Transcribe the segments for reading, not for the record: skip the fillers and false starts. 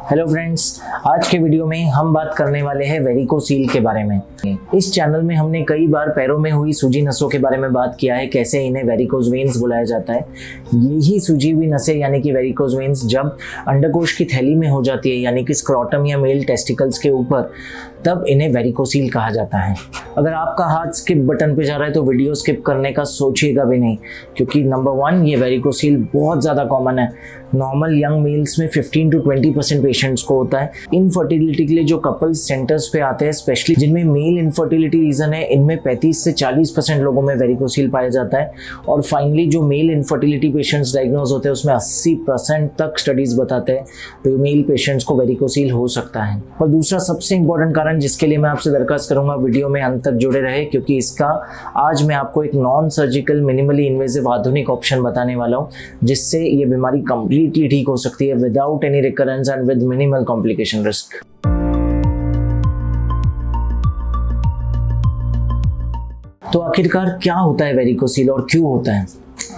Hello friends, आज के video में हम बात करने वाले हैं वेरिकोसील के बारे में। इस चैनल में हमने कई बार पैरों में हुई सूजी नसों के बारे में बात किया है, कैसे इन्हें वेरिकोज वेन्स बुलाया जाता है। यही सूजी हुई नसें यानी कि वेरिकोज वेन्स जब अंडकोश की थैली में हो जाती है यानी कि स्क्रोटम या मेल टेस्टिकल्स के ऊपर, तब इन्हें वेरिकोसील कहा जाता है। अगर आपका हाथ स्किप बटन पे जा रहा है तो वीडियो स्किप करने का सोचिएगा भी नहीं, क्योंकि नंबर 1 ये वेरिकोसील बहुत ज़्यादा कॉमन है। नॉर्मल यंग मेल्स में 15 to 20% पेशेंट्स को होता है। इनफर्टिलिटी के लिए जो कपल्स सेंटर्स पे आते हैं, स्पेशली जिनमें मेल इनफर्टिलिटी रीजन है, इनमें 35 से 40% लोगों में वेरिकोसील पाया जाता है। और फाइनली जो मेल इनफर्टिलिटी पेशेंट्स डायग्नोज होते हैं उसमें 80% तक स्टडीज बताते हैं तो मेल पेशेंट्स को वेरिकोसील हो सकता है। और दूसरा सबसे इंपॉर्टेंट कारण जिसके लिए मैं आपसे दरख्वास्त करूंगा वीडियो में अंत तक जुड़े रहे, क्योंकि इसका आज मैं आपको एक नॉन सर्जिकल मिनिमली इन्वेजिव आधुनिक ऑप्शन बताने वाला हूँ, जिससे ये बीमारी कंप्लीटली ठीक हो सकती है without any recurrence and with minimal complication risk. तो आखिरकार क्या होता है वेरिकोसील और क्यों होता है?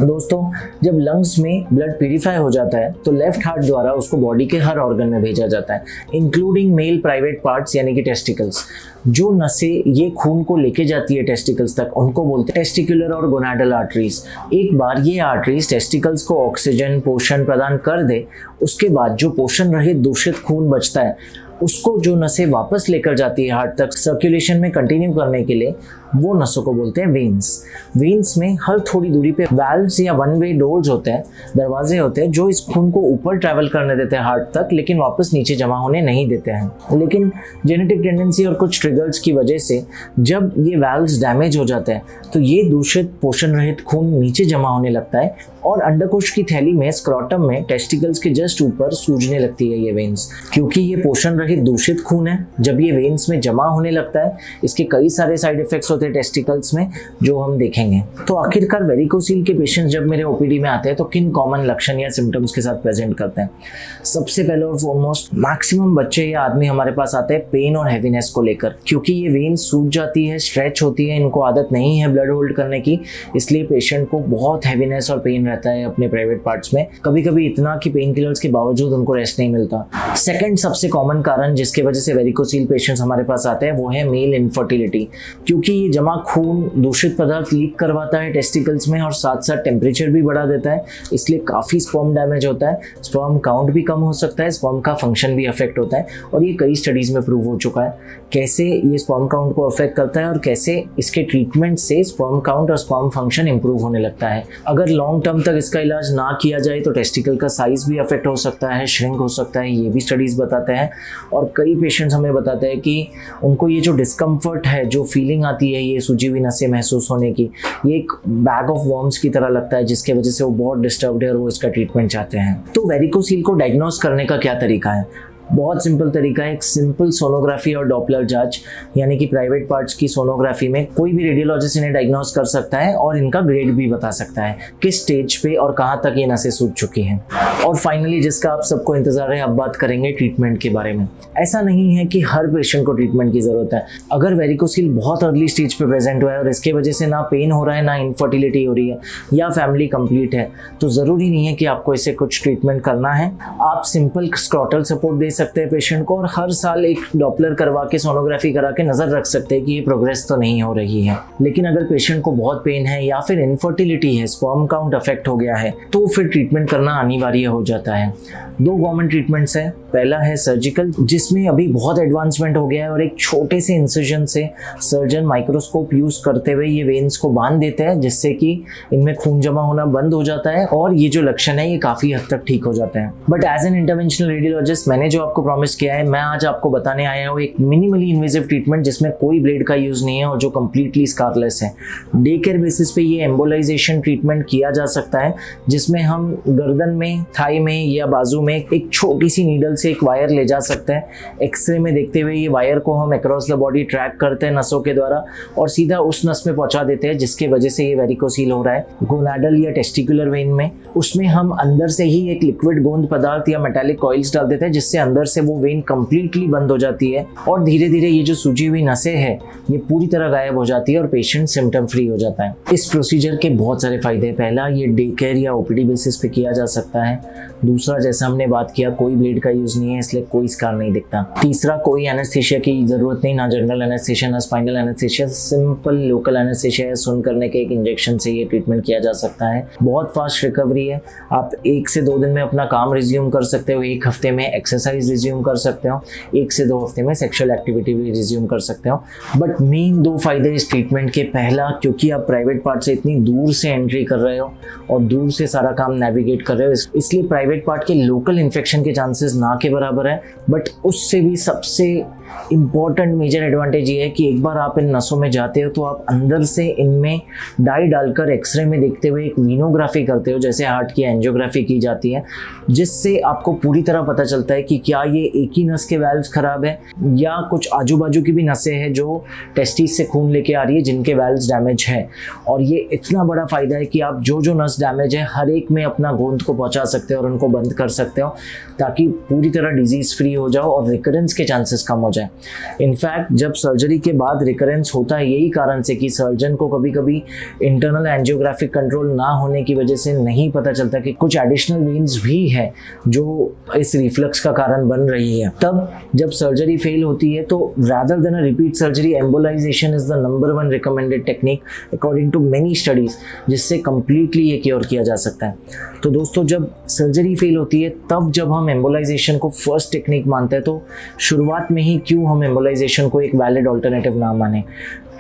दोस्तों, जब लंग्स में ब्लड प्यूरिफाई हो जाता है तो लेफ्ट हार्ट द्वारा उसको बॉडी के हर ऑर्गन में भेजा जाता है, इंक्लूडिंग मेल प्राइवेट पार्ट्स यानी कि टेस्टिकल्स। जो नसें ये खून को लेके जाती है टेस्टिकल्स तक, उनको बोलते हैं टेस्टिकुलर और गोनाडल आर्टरीज। एक बार ये आर्टरीज टेस्टिकल्स को ऑक्सीजन पोषण प्रदान कर दे, उसके बाद जो पोषण रहित दूषित खून बचता है उसको जो नसें वापस लेकर जाती है हार्ट तक सर्कुलेशन में कंटिन्यू करने के लिए, वो नसों को बोलते हैं वेन्स। वेन्स में हर थोड़ी दूरी पे वाल्व्स या वन वे डोर्स होते हैं, दरवाजे होते हैं जो इस खून को ऊपर ट्रैवल करने देते हैं हार्ट तक, लेकिन वापस नीचे जमा होने नहीं देते हैं। लेकिन जेनेटिक टेंडेंसी और कुछ ट्रिगर्स की वजह से जब ये वाल्व्स डैमेज हो जाते हैं तो ये दूषित पोषण रहित खून नीचे जमा होने लगता है और अंडकोश की थैली में स्क्रोटम में टेस्टिकल्स के जस्ट ऊपर सूजने लगती है ये वेन्स। क्योंकि ये पोषण रहित दूषित खून है, जब ये वेन्स में जमा होने लगता है इसके कई सारे साइड इफेक्ट्स होते हैं टेस्टिकल्स में, जो हम देखेंगे। तो आखिरकार वेरिकोसील के पेशेंट जब मेरे ओपीडी में आते हैं तो किन कॉमन लक्षण या सिम्टम्स के साथ प्रेजेंट करते हैं? सबसे पहले और फॉरमोस्ट मैक्सिमम बच्चे या आदमी हमारे पास आते हैं पेन और हैवीनेस को लेकर, क्योंकि ये वेन्स सूज जाती है, स्ट्रेच होती है, इनको आदत नहीं है ब्लड होल्ड करने की, इसलिए पेशेंट को बहुत हैवीनेस और पेन रहता है अपने प्राइवेट पार्ट्स में, कभी कभी इतना कि पेन किलर्स के बावजूद उनको रेस्ट नहीं मिलता। सेकंड सबसे कॉमन कारण जिसकी वजह से वेरिकोसील पेशेंट्स हमारे पास आते हैं वो है मेल इनफर्टिलिटी, क्योंकि ये जमा खून दूषित पदार्थ लीक करवाता है टेस्टिकल्स में और साथ साथ टेम्परेचर भी बढ़ा देता है, इसलिए काफ़ी स्पर्म डैमेज होता है, स्पर्म काउंट भी कम हो सकता है, स्पर्म का फंक्शन भी अफेक्ट होता है। और ये कई स्टडीज़ में प्रूव हो चुका है कैसे ये स्पर्म काउंट को अफेक्ट करता है और कैसे इसके ट्रीटमेंट से स्पर्म काउंट और स्पर्म फंक्शन इंप्रूव होने लगता है। अगर लॉन्ग टर्म तक इसका इलाज ना किया जाए तो टेस्टिकल का साइज भी अफेक्ट हो सकता है, श्रिंक हो सकता है, ये भी स्टडीज़ बताते हैं। और कई पेशेंट्स हमें बताते हैं कि उनको ये जो डिस्कम्फर्ट है, जो फीलिंग आती है ये सूजी हुई नसें महसूस होने की, ये एक बैग ऑफ वर्म्स की तरह लगता है, जिसके वजह से वो बहुत डिस्टर्ब्ड है और वो इसका ट्रीटमेंट चाहते हैं। तो वेरिकोसील को डायग्नोज करने का क्या तरीका है? बहुत सिंपल तरीका है, एक सिंपल सोनोग्राफी और डॉपलर जांच यानी कि प्राइवेट पार्ट्स की सोनोग्राफी में कोई भी रेडियोलॉजिस्ट इन्हें डायग्नोज कर सकता है और इनका ग्रेड भी बता सकता है किस स्टेज पे और कहाँ तक ये नसें सूज चुकी हैं। और फाइनली जिसका आप सबको इंतजार है, अब बात करेंगे ट्रीटमेंट के बारे में। ऐसा नहीं है कि हर पेशेंट को ट्रीटमेंट की जरूरत है। अगर वेरिकोसील बहुत अर्ली स्टेज पे प्रेजेंट हुआ है और इसके वजह से ना पेन हो रहा है, ना इनफर्टिलिटी हो रही है या फैमिली कंप्लीट है, तो जरूरी नहीं है कि आपको इसे कुछ ट्रीटमेंट करना है। आप सिंपल स्क्रोटल सपोर्ट दे सकते हैं पेशेंट को और हर साल एक डॉपलर करवा के सोनोग्राफी करा के नजर रख सकते हैं कि ये प्रोग्रेस तो नहीं हो रही है। लेकिन अगर पेशेंट को बहुत पेन है या फिर इनफर्टिलिटी है, स्पर्म काउंट अफेक्ट हो गया है, तो फिर ट्रीटमेंट करना अनिवार्य हो जाता है। 2 कॉमन ट्रीटमेंट्स है। पहला है सर्जिकल, जिसमें अभी बहुत एडवांसमेंट हो गया है और एक छोटे से इंसिजन से सर्जन माइक्रोस्कोप यूज करते हुए ये वेन्स को बांध देते हैं, जिससे कि इनमें खून जमा होना बंद हो जाता है और ये जो लक्षण है ये काफी हद तक ठीक हो जाता है। But as an interventional radiologist मैंने जो आपको प्रॉमिस किया है, मैं आज आपको बताने आया हूँ एक मिनिमली इन्वेजिव ट्रीटमेंट जिसमें कोई ब्लेड का यूज नहीं है और जो कंप्लीटली स्कारलेस है। डे केयर बेसिस पे ये एम्बोलाइजेशन ट्रीटमेंट किया जा सकता है, जिसमें हम गर्दन में, थाई में या बाजू में एक छोटी सी नीडल से एक वायर ले जा सकते हैं। एक्सरे में देखते हुए ये वायर को हम अक्रॉस द बॉडी ट्रैक करते हैं नसों के द्वारा और सीधा उस नस में पहुंचा देते हैं जिसके वजह से ये वेरिकोसील हो रहा है गोनाडल या टेस्टिकुलर वेन में। उसमें हम अंदर से ही एक लिक्विड गोंद पदार्थ या मेटालिक कॉइल्स डाल देते हैं, जिससे अंदर अंदर से वो वेन कंप्लीटली बंद हो जाती है और धीरे धीरे ये जो सूजी हुई नसें हैं ये पूरी तरह गायब हो जाती है और पेशेंट सिम्टम फ्री हो जाता है। इस प्रोसीजर के बहुत सारे फायदे। पहला, ये डे केयर या ओपीडी बेसिस पे किया जा सकता है। दूसरा, जैसा हमने बात किया, कोई ब्लेड का यूज नहीं है इसलिए कोई स्कार नहीं दिखता। तीसरा, कोई एनेस्थीसिया की जरूरत नहीं, ना जनरल एनेस्थीसिया ना spinal anaesthesia, simple local anaesthesia है, सुन करने के एक इंजेक्शन से ये ट्रीटमेंट किया जा सकता है। बहुत फास्ट रिकवरी है, आप 1 से 2 दिन में अपना काम रिज्यूम कर सकते हो, 1 हफ्ते में एक्सरसाइज रिज्यूम कर सकते हो, 1 से 2 हफ्ते में सेक्सुअल एक्टिविटी भी रिज्यूम कर सकते हो। बट मेन 2 फायदे इस ट्रीटमेंट के, पहला क्योंकि आप प्राइवेट पार्ट से इतनी दूर से एंट्री कर रहे हो और दूर से सारा काम नेविगेट कर रहे हो, इसलिए प्राइवेट पार्ट के लोकल इन्फेक्शन के चांसेस ना के बराबर है। बट उससे भी सबसे इम्पॉर्टेंट मेजर एडवांटेज ये है कि एक बार आप इन नसों में जाते हो तो आप अंदर से इनमें डाई डालकर एक्सरे में देखते हुए एक वीनोग्राफी करते हो, जैसे हार्ट की एंजियोग्राफी की जाती है, जिससे आपको पूरी तरह पता चलता है कि क्या ये एक ही नस के वाल्व्स खराब है या कुछ आजू बाजू की भी नसें हैं जो टेस्टिस से खून लेके आ रही है जिनके वाल्व्स डैमेज है। और ये इतना बड़ा फ़ायदा है कि आप जो जो नस डैमेज है हर एक में अपना गोंद को पहुंचा सकते हो और उनको बंद कर सकते हो ताकि पूरी तरह डिजीज़ फ्री हो जाओ और रिकरेंस के चांसेस कम हो जाए। इनफैक्ट जब सर्जरी के बाद रिकरेंस होता है यही कारण से कि सर्जन को कभी कभी इंटरनल एंजियोग्राफिक कंट्रोल ना होने की वजह से नहीं पता चलता कि कुछ एडिशनल वेन्स भी है जो इस रिफ्लक्स का कारण बन रही है। तब जब सर्जरी फेल होती है तो rather than a repeat surgery, embolization is the number 1 recommended technique according to many studies, जिससे completely ये क्योर किया जा सकता है। तो दोस्तों, जब सर्जरी फेल होती है तब जब हम एम्बोलाइजेशन को फर्स्ट टेक्निक मानते हैं तो शुरुआत में ही क्यों हम एम्बोलाइजेशन को एक वैलिड ऑल्टरनेटिव ना माने।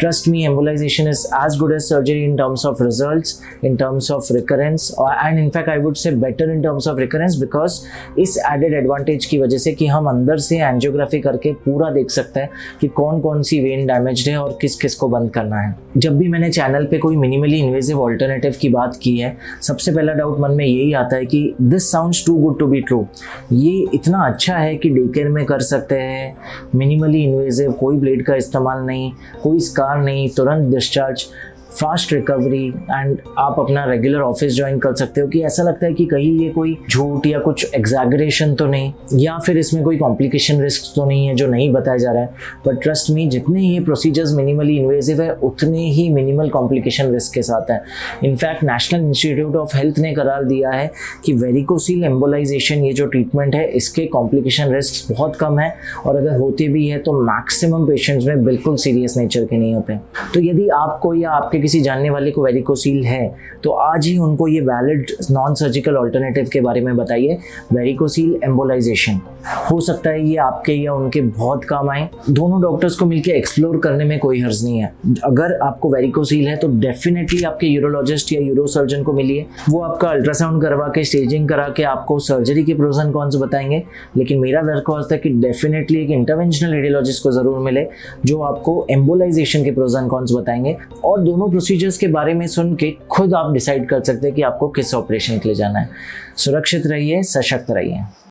Trust me, embolization is as good as surgery in terms of results, in terms of recurrence, and in fact I would say better in terms of recurrence because इस added advantage की वजह से कि हम अंदर से एंजियोग्राफी करके पूरा देख सकते हैं कि कौन कौन सी वेन डैमेज्ड है और किस किस को बंद करना है। जब भी मैंने चैनल पे कोई मिनिमली इन्वेजिव ऑल्टरनेटिव की बात की है, सबसे पहला डाउट मन में यही आता है कि this sounds too good to be true. ये इतना अच्छा है कि डे केयर में कर सकते हैं, मिनिमली इन्वेजिव, कोई ब्लेड का इस्तेमाल नहीं, कोई नहीं, तुरंत डिस्चार्ज, फास्ट रिकवरी एंड आप अपना रेगुलर ऑफिस ज्वाइन कर सकते हो, कि ऐसा लगता है कि कहीं ये कोई झूठ या कुछ एग्जैगरेशन तो नहीं या फिर इसमें कोई कॉम्प्लिकेशन रिस्क तो नहीं है जो नहीं बताया जा रहा है। बट ट्रस्ट मी, जितने ये प्रोसीजर्स मिनिमली इन्वेजिव है उतने ही मिनिमल कॉम्प्लिकेशन रिस्क के साथ है। In fact national institute of health ने करार दिया है कि वेरिकोसील एम्बोलाइजेशन ये जो ट्रीटमेंट है इसके कॉम्प्लिकेशन रिस्क बहुत कम है और अगर होते भी है तो मैक्सिमम पेशेंट्स में बिल्कुल सीरियस नेचर के नहीं होते। तो यदि आपको या आपके किसी जानने वाले को वेरिकोसील है तो आज ही उनको ये वैलिड नॉन सर्जिकल ऑल्टरनेटिव के बारे में बताइए, वेरिकोसील एम्बोलाइजेशन। हो सकता है ये आपके या उनके बहुत काम आए। दोनों डॉक्टर्स को मिलकर एक्सप्लोर करने में कोई हर्ज नहीं है। अगर आपको वेरिकोसील है तो डेफिनेटली आपके यूरोलॉजिस्ट या यूरोसर्जन को मिलिए, वो आपका अल्ट्रासाउंड करवा के स्टेजिंग करा के आपको सर्जरी के प्रोज एंड कॉन्स बताएंगे। लेकिन मेरा दरख्वास्त है कि डेफिनेटली एक इंटरवेंशनल रेडियोलॉजिस्ट को जरूर मिले जो आपको एम्बोलाइजेशन के प्रोज एंड कॉन्स बताएंगे और दोनों प्रोसीजर्स के बारे में सुन के खुद आप डिसाइड कर सकते हैं कि आपको किस ऑपरेशन के लिए जाना है। सुरक्षित रहिए, सशक्त रहिए।